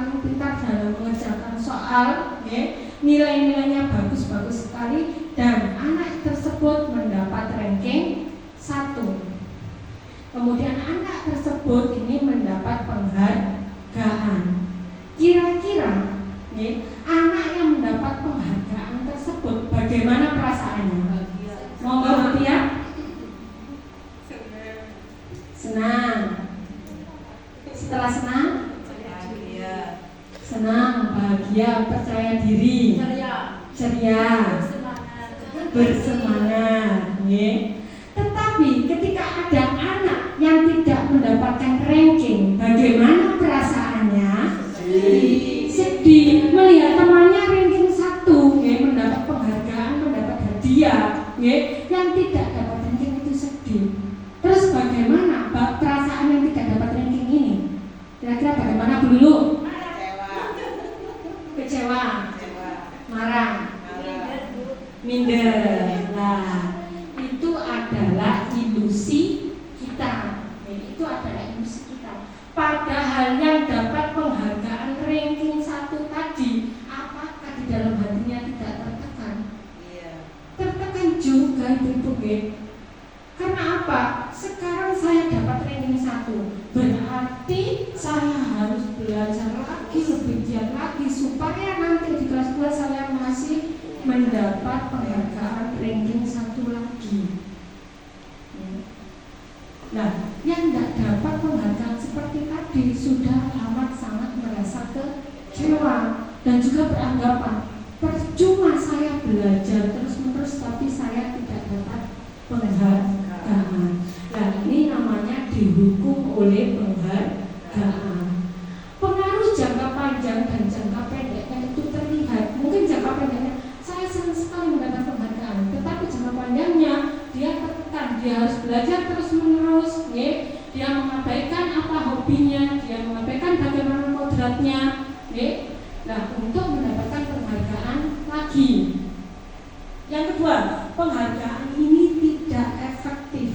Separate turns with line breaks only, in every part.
paling pintar dalam mengerjakan soal, nilai-nilainya bagus-bagus sekali, dan anak tersebut mendapat ranking 1. Kemudian anak tersebut ini mendapat penghargaan. Kira-kira anak yang mendapat penghargaan tersebut bagaimana perasaannya? Monggo Bu Tia. Senang. Setelah senang? Senang, bahagia, percaya diri, ceria, bersemangat. Tetapi ketika ada anak yang tidak mendapatkan ranking, bagaimana perasaannya? Sedih melihat temannya ranking 1, mendapat penghargaan, mendapat hadiah, yang tidak dapat ranking itu sedih. Terus bagaimana perasaan yang tidak dapat ranking ini? Kira-kira bagaimana Bu Lulu? Kecewa, marah, minder. Nah, itu adalah ilusi kita. Itu adalah ilusi kita. Padahal yang dapat penghargaan ranking 1 tadi, apakah di dalam hatinya tidak tertekan? Tertekan juga Ibu-ibu. Karena apa? Sekarang saya dapat ranking 1, berarti saya harus belajar lagi, lebih giat lagi, supaya nanti di kelas 2 saya masih mendapat penghargaan ranking 1 lagi. Nah, yang tidak dapat penghargaan seperti tadi sudah amat sangat merasa kecewa dan juga beranggapan percuma saya belajar terus-menerus tapi saya tidak dapat penghargaan. Nah, ini namanya dihukum oleh penghargaan. Pengaruh jangka panjang dan jangka pendeknya itu terlihat. Mungkin jangka pendeknya saya senang sekali mendapat penghargaan, tetapi jangka panjangnya dia tertekan, dia harus belajar terus-menerus, dia mengabaikan apa hobinya, dia mengabaikan bagaimana kodratnya, nah untuk mendapatkan penghargaan lagi. Yang kedua, penghargaan ini tidak efektif.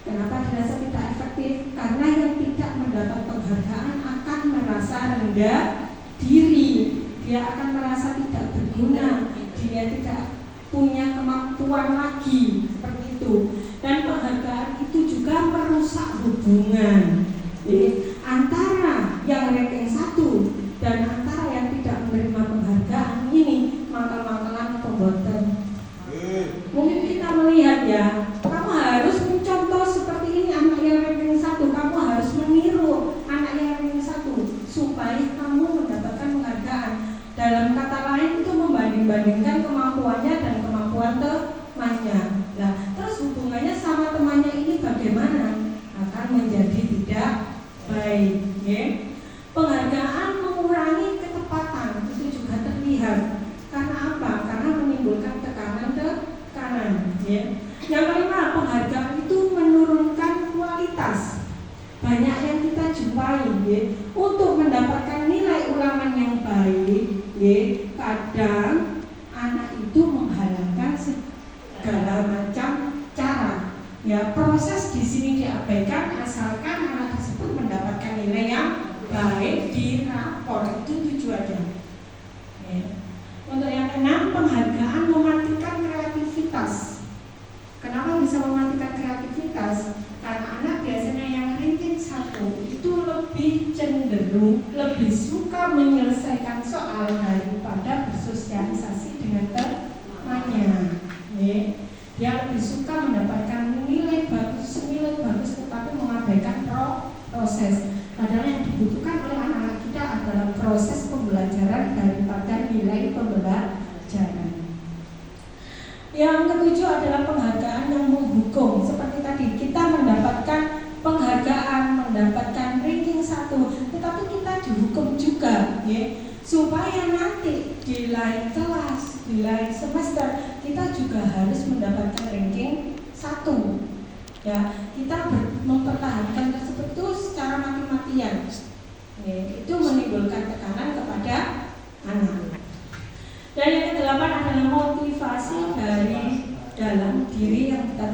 Kenapa dirasa tidak efektif? Karena yang tidak mendapat penghargaan akan merasa rendah diri, dia akan merasa tidak berguna, dia tidak punya kemampuan lagi, seperti itu. Dan penghargaan itu juga merusak hubungan antara yang ranking 1 dan antara yang tidak menerima penghargaan ini, mangkal-mangkalan pemboten. Mungkin kita melihat ya, kamu harus mencontoh seperti ini anak yang ranking 1, kamu harus meniru anak yang ranking 1 supaya kamu mendapatkan penghargaan. Dalam kata lain itu membanding-bandingkan kemampuannya dan kemampuan temannya. Nah, terus hubungannya sama temannya ini bagaimana? Akan menjadi tidak baik. Penghargaan mengurangi ketepatan, itu juga terlihat. Karena apa? Karena menimbulkan tekanan. Yang kelima, penghargaan itu menurunkan kualitas. Banyak yang kita jumpai untuk mendapatkan nilai ulangan yang baik, kadang anak itu menghalalkan segala macam cara. Proses di sini diabaikan asalkan anak tersebut mendapatkan nilai yang baik di rapor, itu tujuannya. Untuk yang keenam, penghargaan mematikan kreativitas. Kenapa bisa mematikan kreativitas? Karena anak biasanya yang ranking 1 itu lebih cenderung, lebih suka menyelesaikan soal daripada bersosialisasi dengan temannya. Dia lebih suka mendapatkan nilai bagus, tetapi mengabaikan proses. Padahal yang dibutuhkan oleh anak-anak kita adalah proses pembelajaran daripada nilai pembelajaran. Yang ketujuh adalah penghargaan yang menghukum. Seperti tadi, kita mendapatkan penghargaan, mendapatkan ranking 1, tetapi kita dihukum juga, supaya nanti di lain kelas, di lain semester kita juga harus mendapatkan ranking 1. Kita mempertahankan tersebut itu secara mati-matian. Itu menimbulkan tekanan kepada anak. Dan yang kedelapan adalah motivasi dari dalam diri yang kita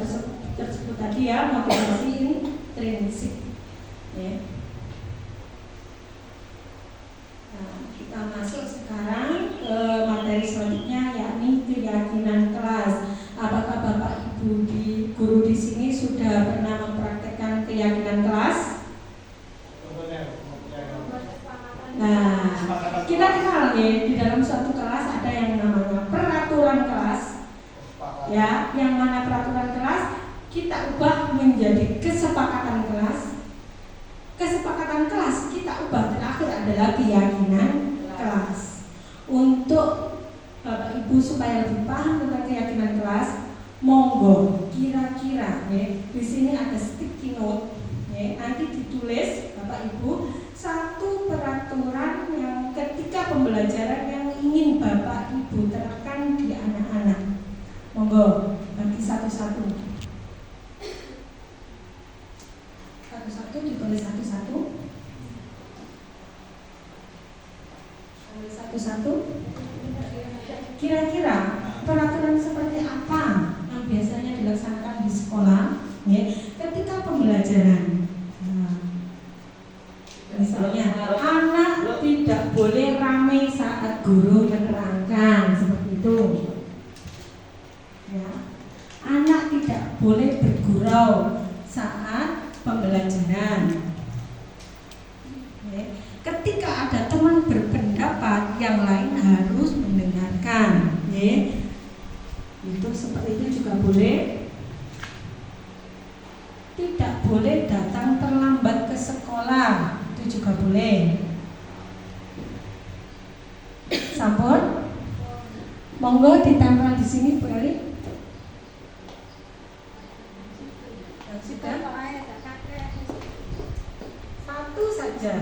tersebut tadi, motivasi intrinsik. Nah, kita kenal ya, di dalam suatu kelas ada yang namanya peraturan kelas. Ya, yang mana peraturan kelas kita ubah menjadi kesepakatan kelas. Kesepakatan kelas kita ubah terakhir adalah keyakinan kelas. Untuk Bapak Ibu supaya lebih paham tentang keyakinan kelas, monggo kira-kira ya, di sini ada sticky note ya, nanti ditulis Bapak Ibu satu peraturan yang ketika pembelajaran yang ingin Bapak Ibu terapkan di anak-anak. Monggo bagi satu-satu. Satu-satu ditulis satu-satu. Tulis satu-satu. Kira-kira peraturan seperti apa yang biasanya dilaksanakan di sekolah ya, ketika pembelajaran? Misalnya anak tidak boleh ramai saat guru menerangkan, seperti itu ya. Anak tidak boleh bergurau saat pembelajaran ya. Ketika ada teman berpendapat, yang lain harus mendengarkan ya. Itu seperti itu juga boleh. Tidak boleh datang terlambat ke sekolah, itu juga boleh. Sampun? Monggo ditempel di sini Bu Eli. Sudah? Satu saja.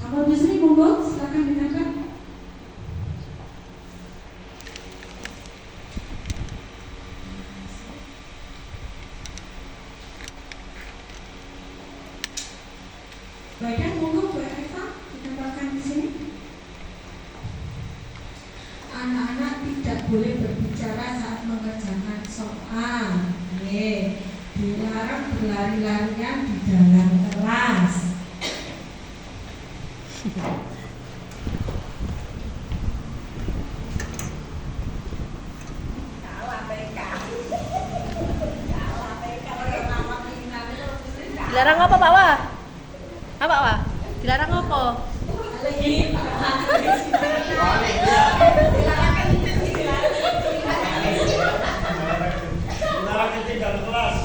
Sampun di sini monggo, silakan ditempel. Baiklah, monggo Bu Eva ditempelkan di sini. Anak-anak tidak boleh berbicara saat mengerjakan soal. Dilarang berlari-larian di dalam kelas.
Dilarang apa Pak Wah? Apa Wah? Dilarang apa?
Dilarang ketinggalan kelas.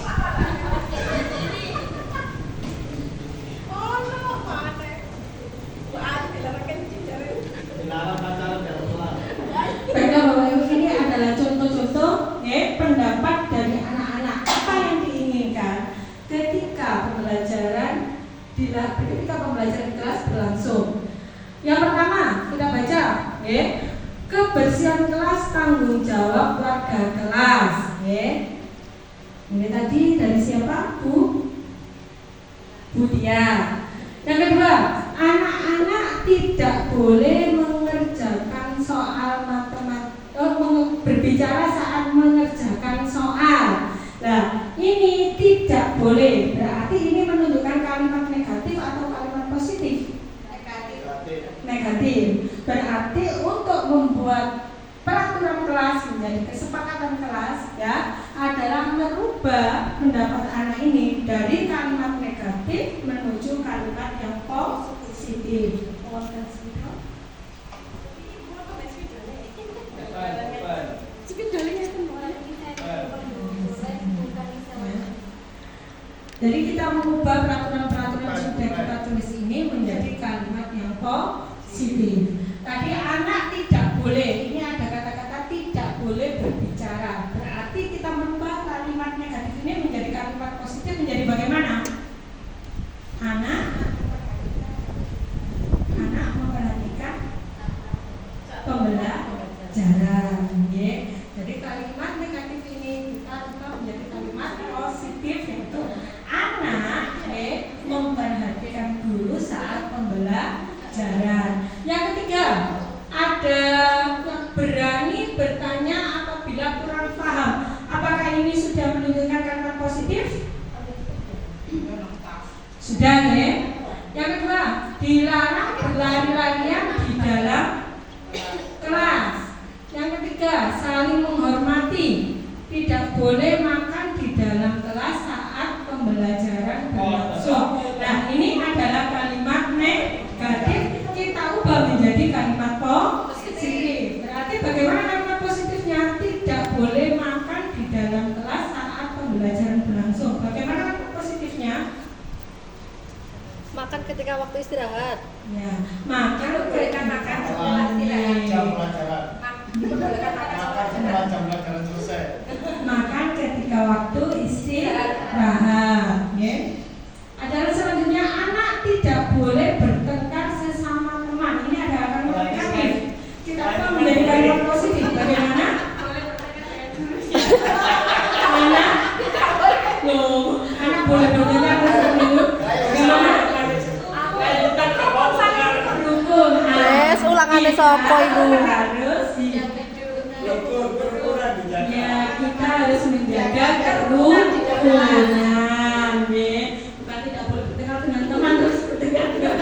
Dilarang pacaran di dalam kelas.
Baiklah Bapak Ibu, ini adalah contoh-contoh pendapat dari anak-anak apa yang diinginkan ketika pembelajaran kelas berlangsung. Yang pertama kita baca kebersihan kelas tanggung jawab warga kelas. Ini tadi dari siapa? Bu Dia. Yang kedua, anak-anak tidak boleh mengerjakan soal berbicara saat mengerjakan soal. Nah, ini tidak boleh. Berarti ini menunjukkan kalimat negatif atau kalimat positif? Negatif. Berarti untuk membuat peraturan kelas menjadi kesepakatan kelas ya adalah merubah pendapat anak ini dari kalimat negatif menuju kalimat yang positif. Jadi kita mengubah peraturan-peraturan yang sudah kita tulis ini menjadi kalimat yang positif. Tadi anak tidak boleh, ini ada kata-kata tidak boleh berbicara. Berarti kita merubah kalimat negatif ini menjadi kalimat positif menjadi bagaimana? Anak memperhatikan pembelajaran. Jadi kalimat negatif ini kita rubah menjadi kalimat positif, yaitu anak memperhatikan guru saat pembelajaran. Yang ketiga, ada yang berani bertanya apabila kurang paham. Apakah ini sudah menunjukkan kalimat positif? Sudah ya. Yang kedua, dilarang berlari-larian di dalam kelas. Yang ketiga, saling menghormati. Tidak boleh makan di dalam kelas saat pembelajaran berlangsung. Bagaimana positifnya?
Makan ketika waktu istirahat.
Ya, makan ketika makan setelah istirahat.
Jam pelajaran.
Diperbolehkan makan
Makan setelah jam pelajaran selesai.
Makan ketika waktu istirahat. Ya. Adalah selanjutnya anak tidak boleh bertengkar sesama teman. Ini ada kalimat negatif. Kita akan menjadi kalimat positif. Bagaimana? Anak boleh bertengkar sesama teman. Bagaimana? Rukun.
Yes, ulangannya sopo itu.
Harus
Kerukunan dijaga.
ya, kita harus menjaga kerukunan. Bukan tidak boleh bertengkar dengan teman, terus bertengkar dengan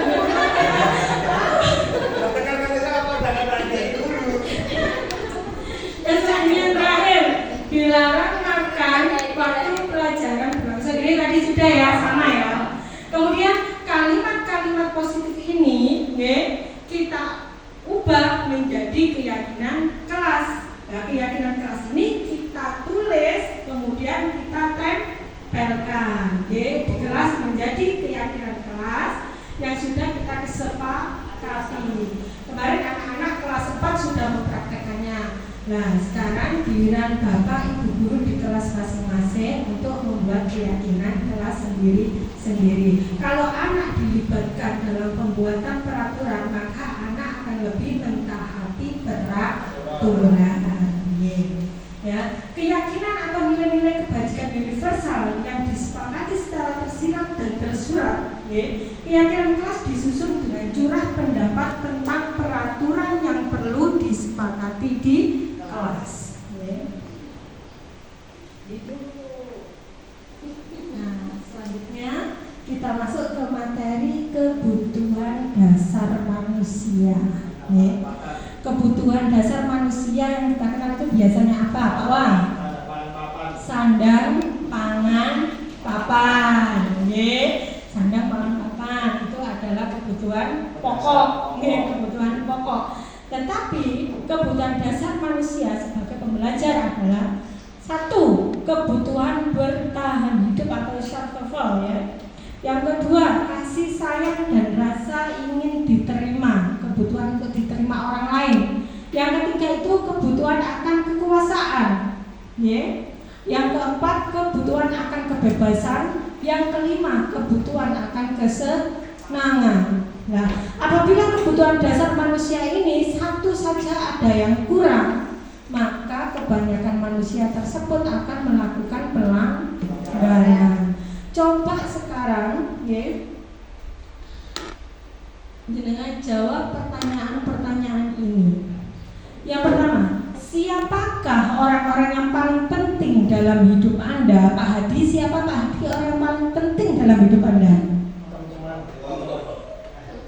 Bertengkar dengan siapa? Jangan tanya dulu.
yang selanjutnya yang terakhir, dilarang makan waktu pelajaran berlangsung. Ini tadi sudah ya, sama ya. Kemudian kalimat-kalimat positif ini kita ubah menjadi keyakinan kelas. Nah, keyakinan kelas ini kita tulis, kemudian kita tempelkan di kelas menjadi keyakinan kelas yang sudah kita kesepakati. Kemarin anak-anak kelas 4 sudah mempraktekannya. Nah, sekarang giliran Bapak Ibu guru di kelas masing-masing untuk membuat keyakinan kelas sendiri-sendiri. Kalau anak dilibatkan dalam pembuatan peraturan, maka anak akan lebih mentaati peraturan. Ya, keyakinan atau nilai-nilai kebajikan universal yang disepakati secara tersirat dan tersurat. Keyakinan kelas disusun dengan curah pendapat tentang peraturan yang perlu disepakati di kelas. Nah, selanjutnya kita masuk ke materi kebutuhan dasar manusia. Kebutuhan dasar manusia yang kita kenal itu biasanya apa, Pak Wan? Sandang, pangan, papan. Sandang, pangan, papan itu adalah kebutuhan pokok. Kebutuhan pokok. Tetapi kebutuhan dasar manusia sebagai pembelajar adalah satu, kebutuhan bertahan hidup atau survival ya. Yang kedua, kasih sayang dan rasa ingin diterima, kebutuhan untuk diterima orang lain. Yang ketiga itu kebutuhan akan kekuasaan. Yang keempat, kebutuhan akan kebebasan. Yang kelima, kebutuhan akan kesenangan. Nah, apabila kebutuhan dasar manusia ini satu saja ada yang kurang, maka kebanyakan manusia tersebut akan melakukan pelanggaran. Coba sekarang, jenengan jawab pertanyaan-pertanyaan ini. Yang pertama, siapakah orang-orang yang paling penting dalam hidup Anda? Pak Hadi, siapa Pak Hadi orang yang paling penting dalam hidup Anda?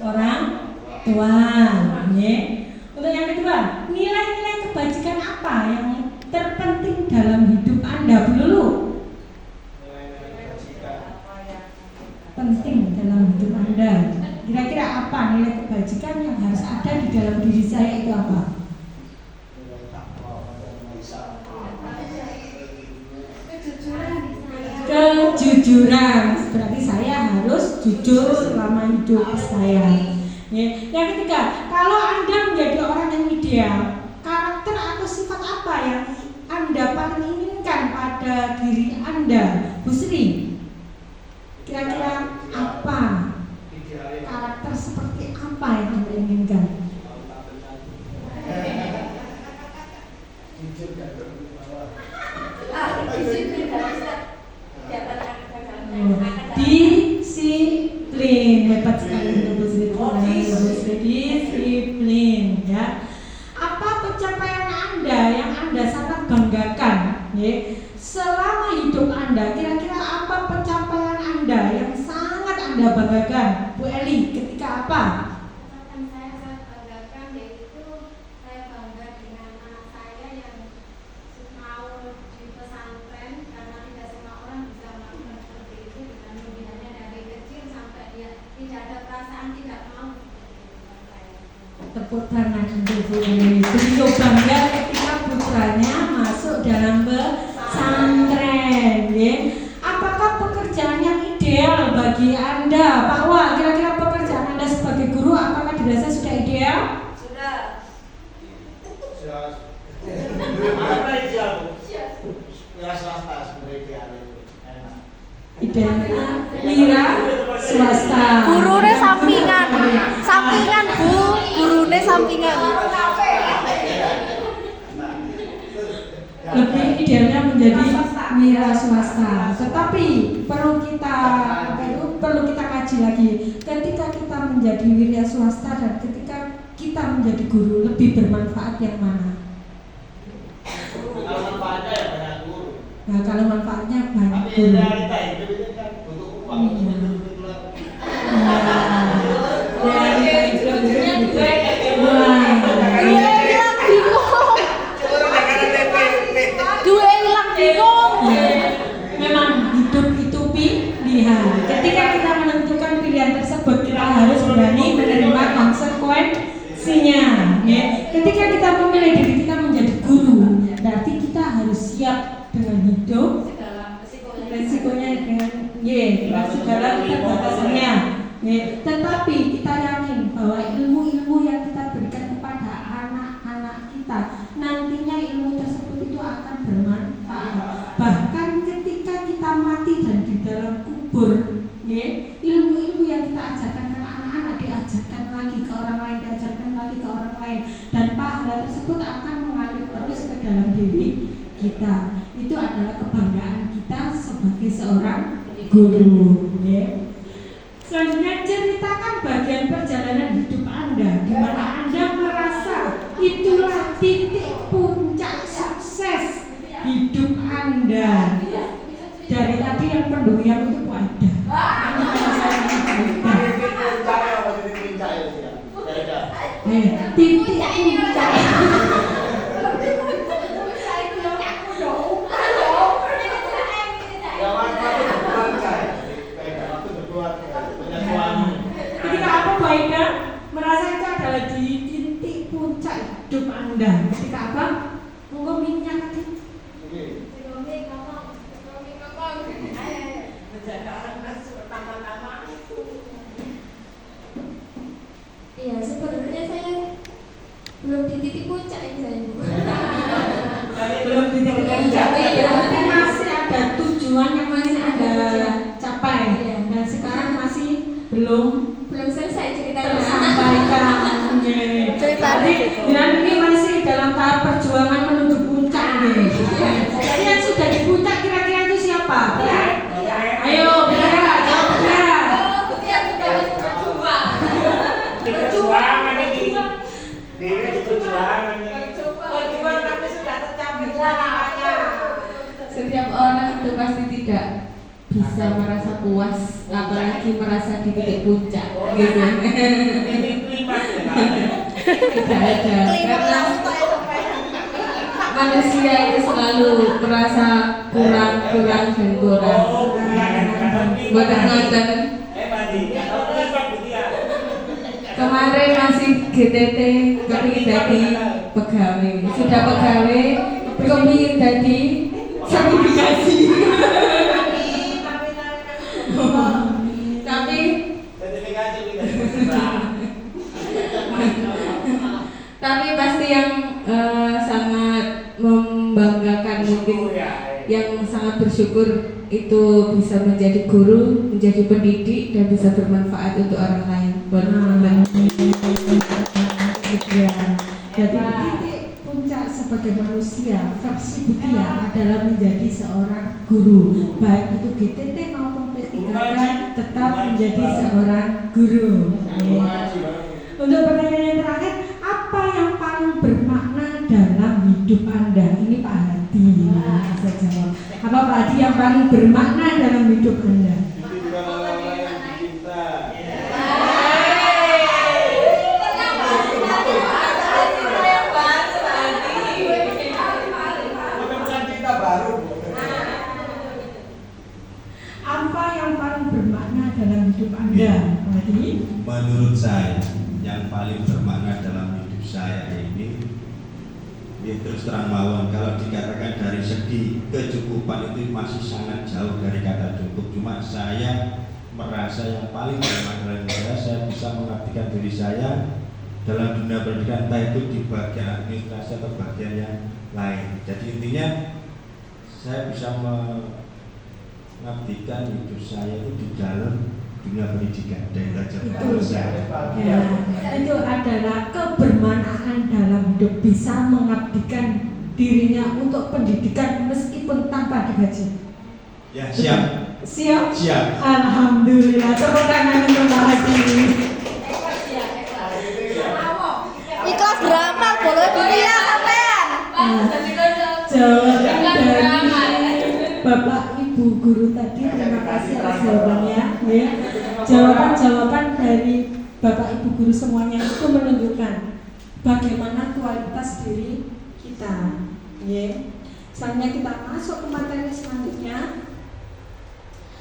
Orang tua. Untuk yang kedua, nilai-nilai kebajikan apa yang terpenting dalam hidup Anda? Bu Lulu, penting dalam hidup Anda. Kira-kira apa nilai kebajikan yang harus ada di dalam diri saya itu apa? Kejujuran. Berarti saya harus jujur selama hidup saya. Yang ketiga, kalau Anda menjadi orang yang ideal, karakter atau sifat apa yang Anda paling inginkan pada diri Anda? Bu Sri, kira-kira apa karakter seperti apa yang Anda inginkan? Disiplin. Hebat sekali Bu Sri. Disiplin ya. Apa pencapaian Anda yang Anda sangat banggakan selama hidup Anda? Kira-kira apa pencapaian Anda yang sangat Anda banggakan? Bu Eli, ketika apa?
Saya sangat banggakan yaitu saya bangga dengan anak saya yang mau di pesantren karena tidak semua orang bisa melakukan seperti itu dengan pembinaannya dari kecil sampai dia tidak ada perasaan tidak mau.
Tepuk tangan untuk Bu Eli. Beliau bangga ketika putranya masuk dalam pesantren.
swasta sebenarnya idealnya enak.
Idealnya wira swasta.
Gurune sampingan. Sampingan, Bu. Gurune sampingan.
Lebih idealnya menjadi wira swasta. Tetapi perlu kita kaji lagi. Ketika kita menjadi wira swasta dan ketika kita menjadi guru, lebih bermanfaat yang mana?
Kalau manfaatnya ya banyak guru.
Nah, kalau manfaatnya banyak
Tapi
guru.
realita hidup itu kan butuh uang untuk hidup-hidup.
Dua ilang bingung.
Memang hidup itu pilihan. Ketika kita menentukan pilihan tersebut, kita harus berani menerima konsekuensinya. Ya. Ketika kita memilih diri kita menjadi guru, berarti kita harus siap dengan hidup resikonya dengan segala keterbatasannya. Tetapi kita yakin bahwa ilmu-ilmu yang kita berikan kepada anak-anak kita nantinya ilmu tersebut itu akan bermanfaat. Bahkan ketika kita mati dan di dalam kubur, ilmu-ilmu yang kita ajarkan ke anak-anak diajarkan lagi ke orang lain, diajarkan lagi ke orang lain, dan pahala tersebut akan mengalir terus ke dalam diri kita. Itu adalah kebanggaan kita sebagai seorang guru. Selanjutnya, ceritakan bagian perjalanan hidup Anda di mana Anda merasa itulah titik puncak sukses hidup Anda. Dari tadi yang pendoyan itu ada. Titik puncak. Ketika apa Bu Aida merasa itu adalah di titik puncak hidup Anda? Ketika apa? Monggo minyak tadi.
Iya, sebenarnya saya belum di titik puncak ini saya.
Belum di titik puncak. Berarti masih ada tujuan yang masih Anda capai. Dan sekarang masih belum
Selesai ceritanya.
tersampaikan. Jadi dan ini masih dalam tahap perjuangan menuju puncak. Jadi yang sudah di puncak kira-kira itu siapa? Ayo, Bia, jawab Bia.
Perjuangan ini. Diri perjuangan ini.
Setiap orang itu pasti tidak bisa merasa puas, apalagi merasa di titik puncak, gitu. Tidak ada, karena manusia itu selalu merasa kurang dan kurang. Buatan kemarin masih GTT, kepingin jadi pegawai, sudah pegawai, kepingin jadi sertifikasi. Tapi pasti yang sangat membanggakan, mungkin yang sangat bersyukur itu bisa menjadi guru, menjadi pendidik dan bisa bermanfaat untuk orang lain.
Jadi titik puncak sebagai manusia versi Bukia adalah menjadi seorang guru, baik itu GTT maupun P3K tetap menjadi seorang guru. Untuk pertanyaan yang terakhir, apa yang paling bermakna dalam hidup Anda? Ini Pak Hadi bisa jawab. Apa Pak Hadi yang paling bermakna dalam hidup Anda? Apa yang paling bermakna dalam hidup Anda, Pak Hadi?
Menurut saya, yang paling bermakna dalam hidup saya ini, ya terus terang mawon, kalau dikatakan dari segi kecukupan itu masih sangat jauh dari kata cukup. Cuma saya merasa yang paling bermakna dalam saya bisa mengabdikan diri saya dalam dunia pendidikan, entah itu di bagian administrasi atau bagian yang lain. Jadi intinya saya bisa mengabdikan hidup saya itu di dalam dunia pendidikan dan belajar
Itu.
saya.
Ya, itu adalah kebermanfaatan dalam hidup, bisa mengabdikan dirinya untuk pendidikan meskipun tanpa digaji.
Ya, siap.
Siap?
Siap.
Alhamdulillah, tepuk tangan untuk Pak Haji.
Ikhlas beramal, boleh dunia sampean.
Jawaban dari Bapak Ibu Guru tadi, terima kasih atas jawabannya. Ya. Jawaban-jawaban dari Bapak Ibu Guru semuanya itu menunjukkan bagaimana kualitas diri kita. Ya. Selanjutnya kita masuk ke materi selanjutnya.